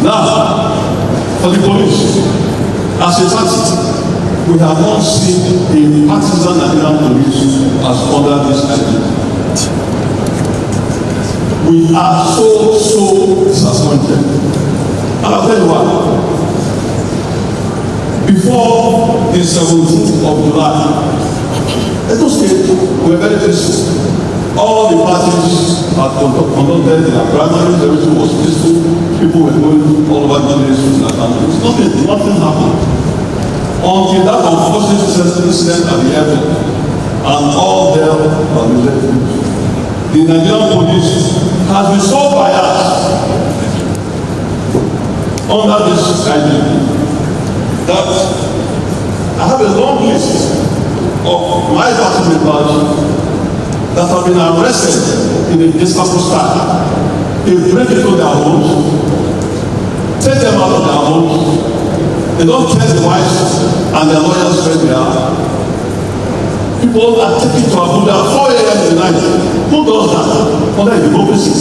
Now, for the police, as a party, we have not seen a partisan Nigerian police as under this idea. We are so disappointed. And I'll tell you why. Before the 17th of July, Edo State were very peaceful. All the parties had conducted their primaries, everything was peaceful. People were going all over the place in the country. Nothing happened. Until that unfortunate incident at the airport, and all hell has been let loose. The Nigerian police has been so biased under this IGP that I have a long list of my party members that have been arrested in a Gestapo style. They break into their homes, take them out of their homes. They don't tell the wives and their lawyers where they are. People are taken to Abuja at 4 a.m. in the night. Who does that? Under democracy.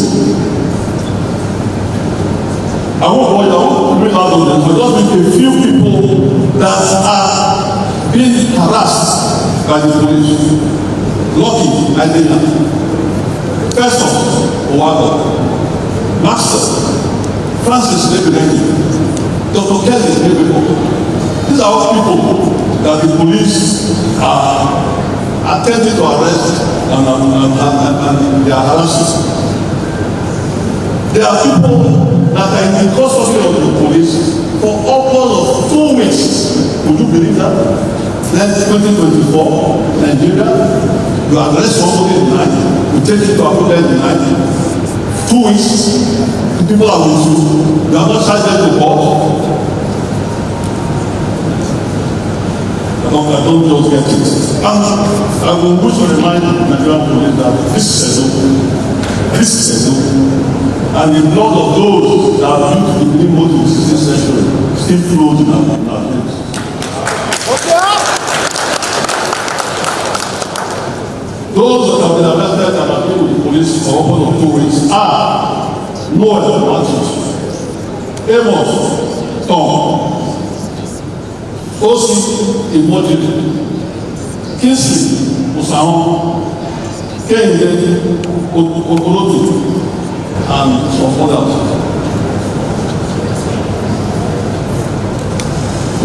I won't bring out of them, but just a few people that are being harassed by the police. Lucky, I did that. First Owago, Master, Francis Nebeleni, Dr. Kelly Nebeleni. These are all people that the police are attempting to arrest and they are harassing. There are people that are in the custody of the police for upwards of 2 weeks. Would you believe that? Then 2024, Nigeria, you arrest somebody in the night, you take it to Abuja in the night, 2 weeks, the people are with you, you have not charged them to court. I don't just get it. And I will wish to remind Nigerian police that this is a no. And the blood of those that have used to believe most in the 16th century still flows in our veins. Those that have been arrested and have been with the police for upwards of 2 weeks are Noel Matthews, Amos Tom, Osi Imojide, Kingsley Usahon, Kehinde Okolotu, and some others.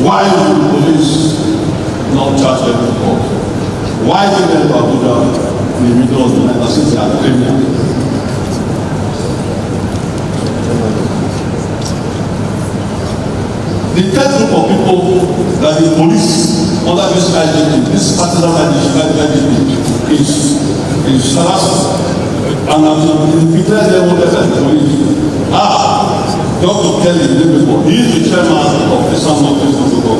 Why would the police not charge them to court? Why did they go Abuja in the middle of the night as if they are criminals? The third group of people that the police under this IGP, this partisan IGP is harassing and have declared them over the police. Dr. Kelly Nebeleni, he is the chairman of the Sound of this protocol.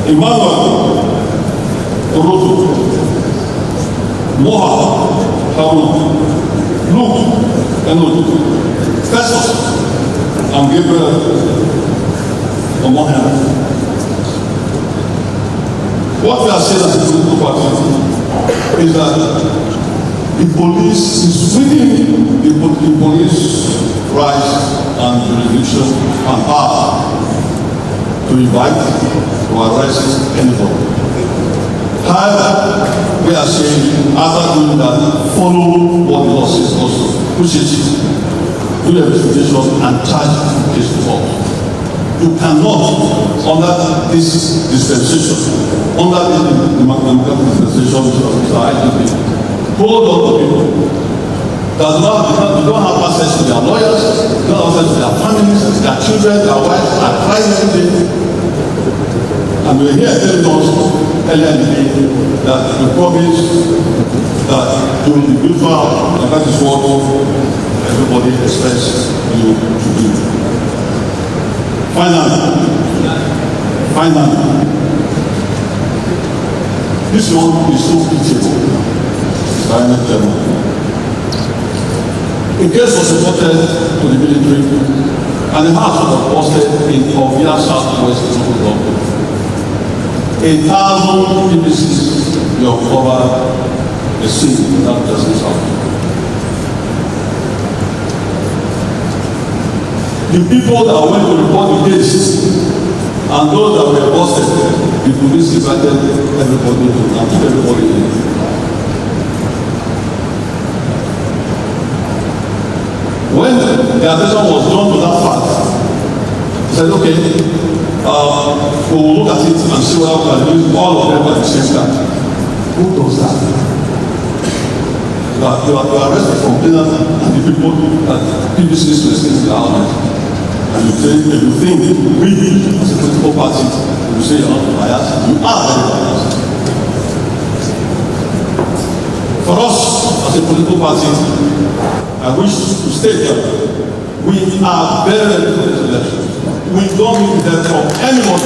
Emmanuel Oroto, Moha Haruna, Luke Enodu, Festus, and Gabriel on one hand. What we are saying as a political party is that the police is within the police rights and jurisdiction and power to invite, to arrest anybody. However, we are saying, after doing that, follow what the law says also, which is do the investigation and charge the case to court. You cannot, under this dispensation, under the democratic dispensation of Mr. IGP, hold on to people that do not have access to their lawyers, do not have access to their families, their children, their wives, are crying every day. And we're here telling us earlier in the day that the promise that during the good trial, and that is what everybody expects you to do. Finally, this one is so pitiable. A case was reported to the military, and the house was posted in Ovia Southwest local government. 1,000 PDPs were covered the scene that person's house. The people that went to report the case and those that were busted, the police invited everybody to come, everybody in. When the attention was drawn to that fact, I said, okay, we will look at it and see whether we can use all of them at the same time. Who does that? You arrest the complainant and the people that PDP is listening to the argument. And you think we, as a political party, you say you're not biased, you are very biased. For us, as a political party, I wish to state that we are very ready for this election. We don't need help from anyone.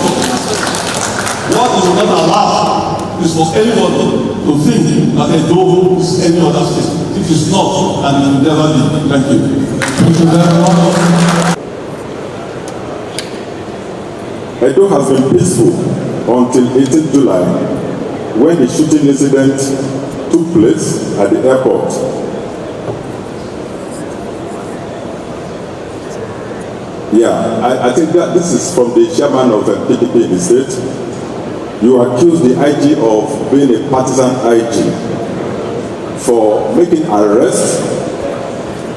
What we will not allow is for anyone to think that a Dogo is any other state. It is not, and it will never be. Thank you. Thank you very much. Edo has been peaceful until 18th July, when the shooting incident took place at the airport. Yeah, I think that this is from the chairman of the PDP in the state. You accuse the IG of being a partisan IG for making arrests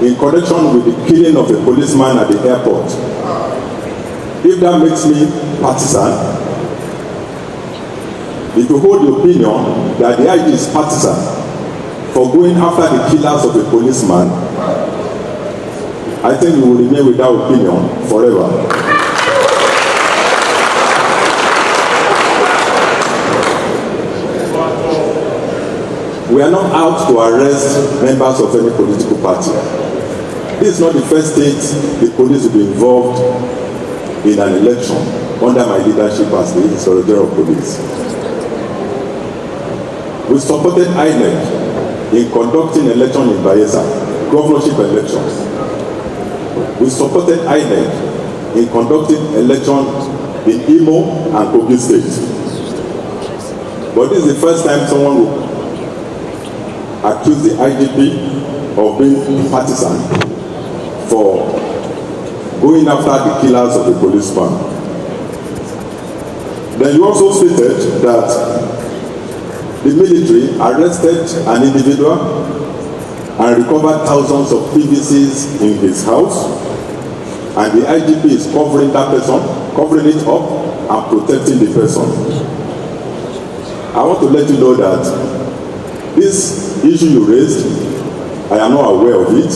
in connection with the killing of a policeman at the airport. If that makes me partisan, if you hold the opinion that the IG is partisan for going after the killers of a policeman, I think you will remain with that opinion forever. We are not out to arrest members of any political party. This is not the first state the police will be involved in an election under my leadership as the Inspector General of Police. We supported INEC in conducting election in Bayelsa, governorship elections. We supported INEC in conducting election in Imo and Kogi State. But this is the first time someone will accuse the IGP of being partisan for going after the killers of the policeman. Then you also stated that the military arrested an individual and recovered thousands of PVCs in his house, and the IGP is covering that person, covering it up and protecting the person. I want to let you know that this issue you raised, I am not aware of it.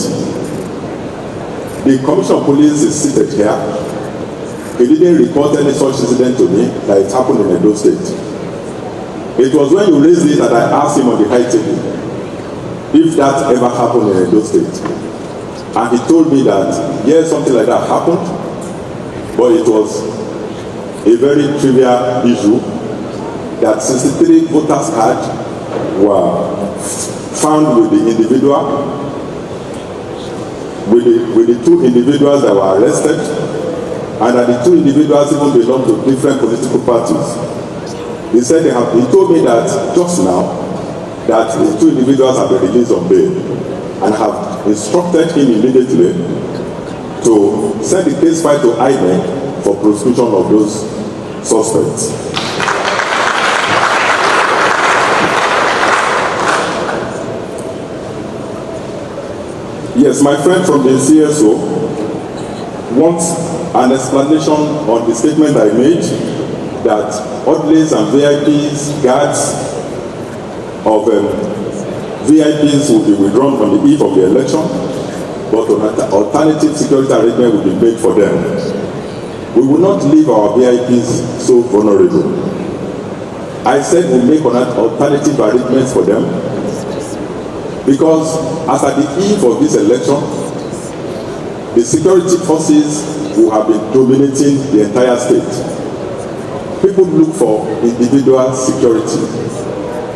The Commissioner of Police is seated here. He didn't report any such incident to me that it happened in Edo State. It was when you raised it that I asked him on the high table if that ever happened in Edo State. And he told me that, yes, something like that happened, but it was a very trivial issue, that 63 voters cards were found with the individual, with the two individuals that were arrested, and that the two individuals even belong to different political parties. He said he told me that just now that the two individuals have been released on bail and have instructed him immediately to send the case file to INEC for prosecution of those suspects. Yes, my friend from the CSO wants an explanation on the statement I made that orderlies and VIPs, guards of VIPs will be withdrawn from the eve of the election, but an alternative security arrangement will be made for them. We will not leave our VIPs so vulnerable. I said we'll make alternative arrangements for them, because as at the eve of this election, the security forces will have been dominating the entire state. People look for individual security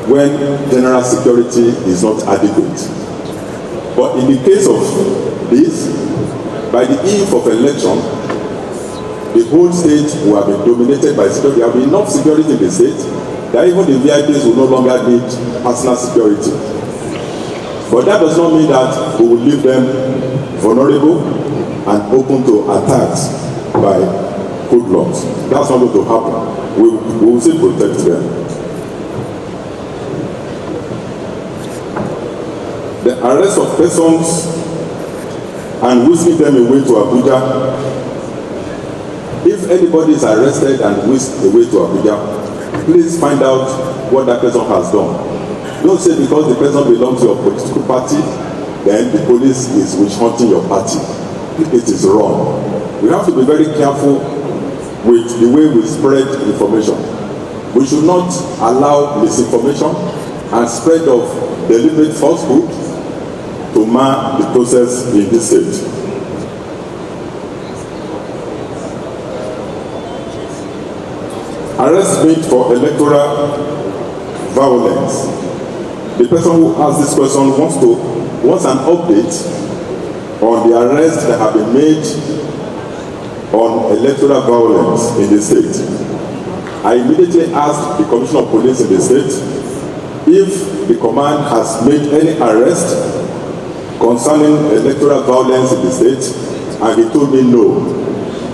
when general security is not adequate. But in the case of this, by the eve of election, the whole state will have been dominated by security. There will be enough security in the state that even the VIPs will no longer need personal security. But that does not mean that we will leave them vulnerable and open to attacks by hoodlums. That's not going to happen. We will still protect them. The arrest of persons and whisking them away to Abuja. If anybody is arrested and whisked away to Abuja, please find out what that person has done. Don't say because the person belongs to your political party, then the police is witch hunting your party. It is wrong. We have to be very careful with the way we spread information. We should not allow misinformation and spread of deliberate falsehood to mar the process in this state. Arrest made for electoral violence. The person who asked this question wants an update on the arrests that have been made on electoral violence in the state. I immediately asked the Commissioner of Police in the state if the command has made any arrest concerning electoral violence in the state, and he told me no.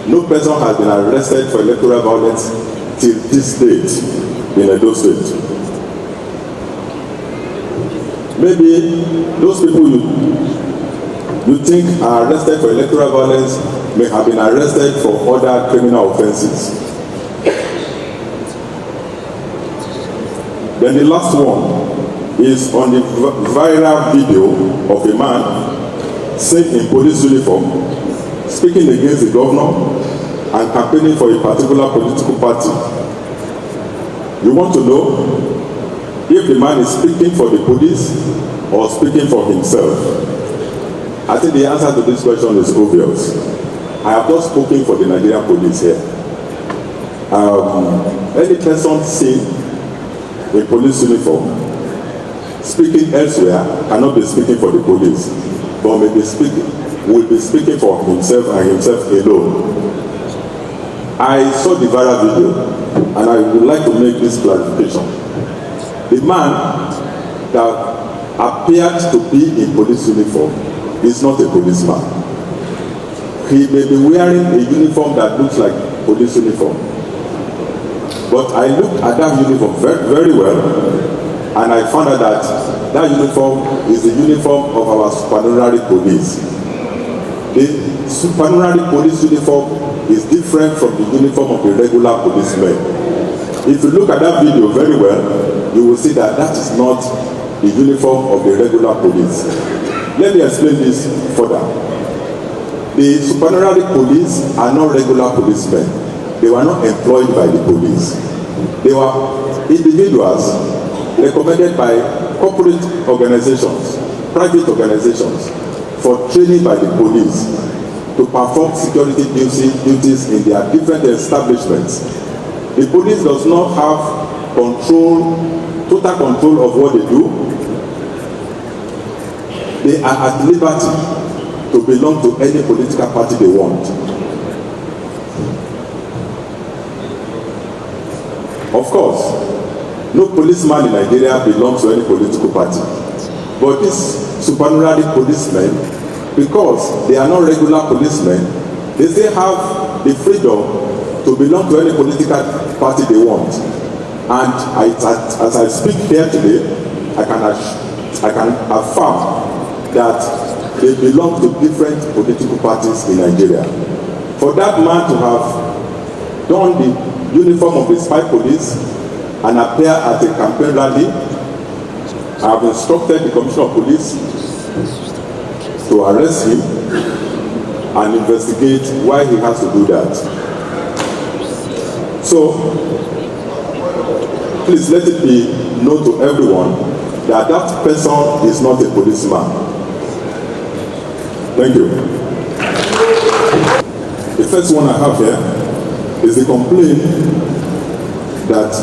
No person has been arrested for electoral violence till this date in Edo State. Maybe those people you think are arrested for electoral violence may have been arrested for other criminal offenses. Then the last one is on the viral video of a man seen in police uniform speaking against the governor and campaigning for a particular political party. You want to know if the man is speaking for the police or speaking for himself? I think the answer to this question is obvious. I have not spoken for the Nigerian police here. Any person seen in police uniform speaking elsewhere cannot be speaking for the police, but will be speaking for himself and himself alone. I saw the viral video and I would like to make this clarification. The man that appeared to be in police uniform is not a policeman. He may be wearing a uniform that looks like police uniform. But I looked at that uniform very, very well, and I found out that that uniform is the uniform of our supernumerary police. The supernumerary police uniform is different from the uniform of the regular policemen. If you look at that video very well, you will see that that is not the uniform of the regular police. Let me explain this further. The supernumerary police are not regular policemen. They were not employed by the police. They were individuals recommended by corporate organizations, private organizations, for training by the police to perform security duties in their different establishments. The police does not have total control of what they do. They are at liberty to belong to any political party they want. Of course, no policeman in Nigeria belongs to any political party. But these supernumerary policemen, because they are not regular policemen, they still have the freedom to belong to any political party they want. And as I speak here today, I can affirm that they belong to different political parties in Nigeria. For that man to have done the uniform of the spy police and appear at a campaign rally, I have instructed the Commissioner of Police to arrest him and investigate why he has to do that. So, please let it be known to everyone that that person is not a policeman. Thank you. The first one I have here is the complaint that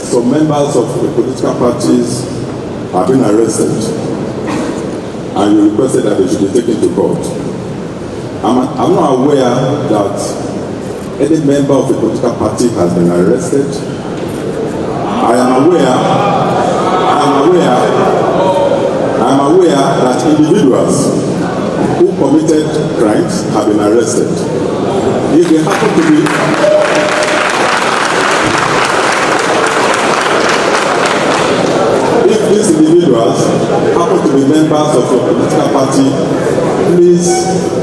some members of the political parties have been arrested and you requested that they should be taken to court. I'm not aware that any member of the political party has been arrested. I am aware that individuals who committed crimes have been arrested. If they happen to be if these individuals happen to be members of your political party, please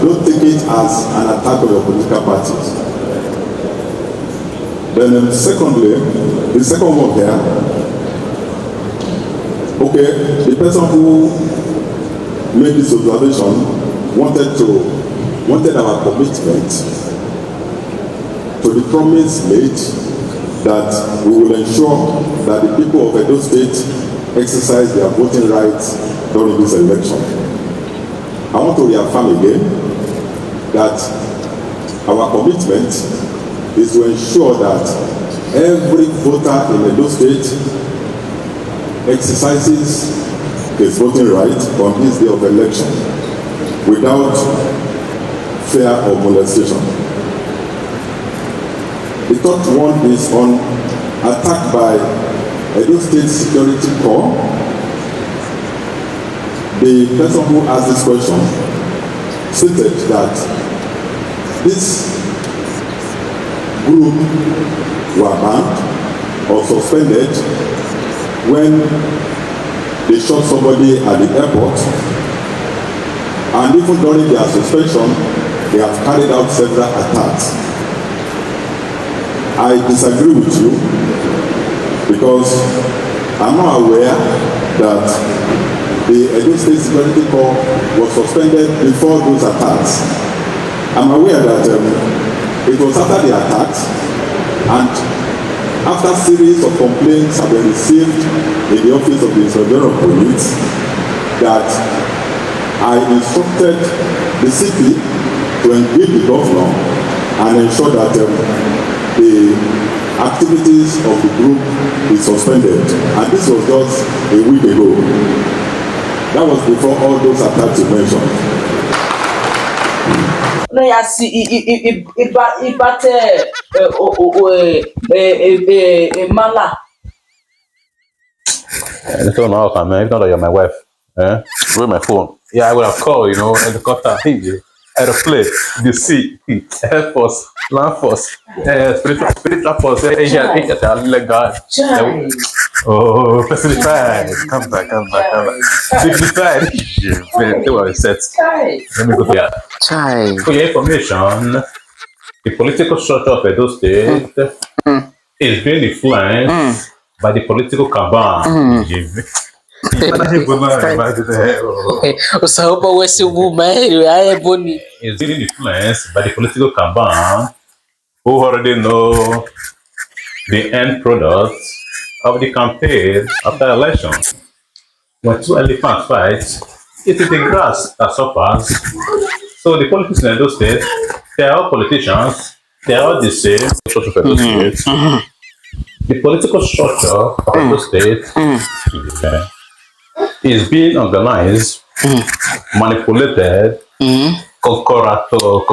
don't take it as an attack on your political parties. Then secondly, the second one here, okay, the person who made this observation wanted our commitment to the promise made that we will ensure that the people of Edo State exercise their voting rights during this election. I want to reaffirm again that our commitment is to ensure that every voter in Edo State exercises his voting right on this day of election without fear or molestation. The third one is on attack by Edo State Security Corps. The person who asked this question stated that this group were banned or suspended when they shot somebody at the airport, and even during their suspension, they have carried out several attacks. I disagree with you because I'm not aware that the Edo State Security Corps was suspended before those attacks. I'm aware that it was after the attacks, and after a series of complaints have been received in the office of the Inspector of Police, that I instructed the city to engage the governor and ensure that the activities of the group is suspended. And this was just a week ago. That was before all those attacks you mentioned. No, I see. Mala. It's all now, man. If not that you're my wife, with my phone. Yeah, I would have called, helicopter, aeroplane, the sea, air force, land force, spiritual force, illegal. Oh, specified. Come back. Specified. They were set. Let me go here. For your information, the political structure of Edo State is being influenced by the political cabal. Is being influenced by the political cabal who already know the end product of the campaign after election. When two elephants fight, it is the grass that suffers. So the politics in Edo State, they are all politicians, they are all the same. The political structure of Edo State is being organized, manipulated, concorato,